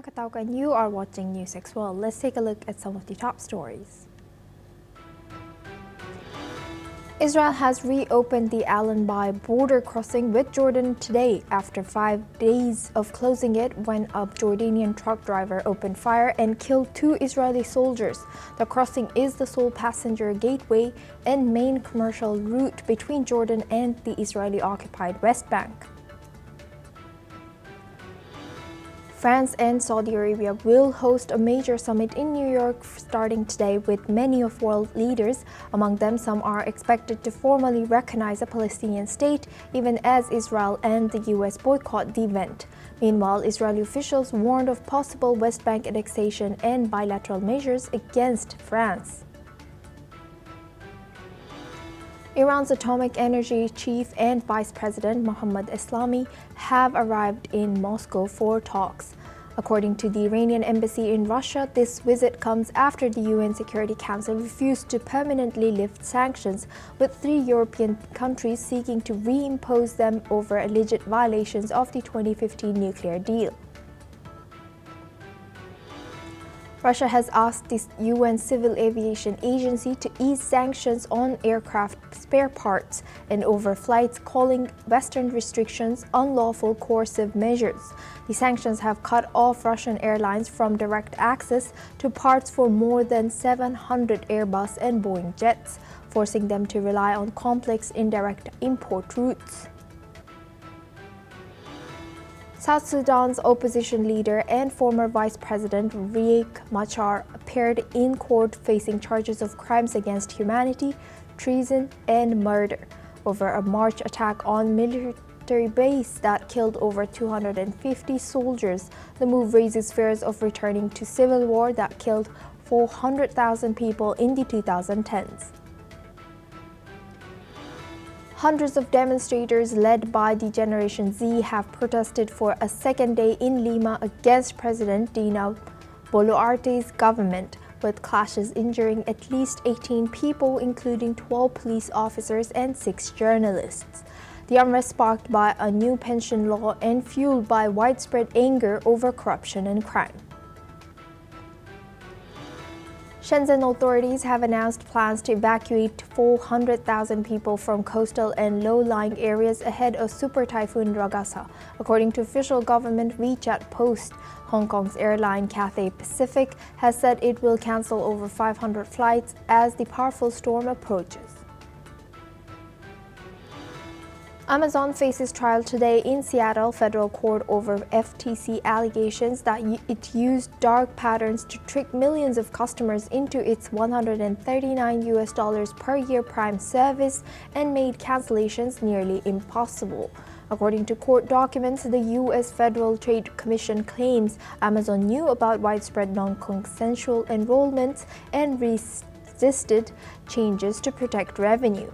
Nakataoka and you are watching NewsX World. Let's take a look at some of the top stories. Israel has reopened the Allenby border crossing with Jordan today after 5 days of closing it when a Jordanian truck driver opened fire and killed 2 Israeli soldiers. The crossing is the sole passenger gateway and main commercial route between Jordan and the Israeli-occupied West Bank. France and Saudi Arabia will host a major summit in New York starting today with many of world leaders. Among them, some are expected to formally recognize a Palestinian state, even as Israel and the US boycott the event. Meanwhile, Israeli officials warned of possible West Bank annexation and bilateral measures against France. Iran's atomic energy chief and Vice President Mohammad Eslami have arrived in Moscow for talks. According to the Iranian embassy in Russia, this visit comes after the UN Security Council refused to permanently lift sanctions, with 3 European countries seeking to reimpose them over alleged violations of the 2015 nuclear deal. Russia has asked the UN Civil Aviation Agency to ease sanctions on aircraft spare parts and overflights, calling Western restrictions unlawful coercive measures. The sanctions have cut off Russian airlines from direct access to parts for more than 700 Airbus and Boeing jets, forcing them to rely on complex indirect import routes. South Sudan's opposition leader and former Vice President Riek Machar appeared in court facing charges of crimes against humanity, treason, and murder over a March attack on military base that killed over 250 soldiers. The move raises fears of returning to civil war that killed 400,000 people in the 2010s. Hundreds of demonstrators led by the Generation Z have protested for a second day in Lima against President Dina Boluarte's government, with clashes injuring at least 18 people, including 12 police officers and 6 journalists. The unrest sparked by a new pension law and fueled by widespread anger over corruption and crime. Shenzhen authorities have announced plans to evacuate 400,000 people from coastal and low-lying areas ahead of Super Typhoon Ragasa, according to official government WeChat post. Hong Kong's airline Cathay Pacific has said it will cancel over 500 flights as the powerful storm approaches. Amazon faces trial today in Seattle federal court over FTC allegations that it used dark patterns to trick millions of customers into its $139 per year Prime service and made cancellations nearly impossible. According to court documents, the U.S. Federal Trade Commission claims Amazon knew about widespread non-consensual enrollments and resisted changes to protect revenue.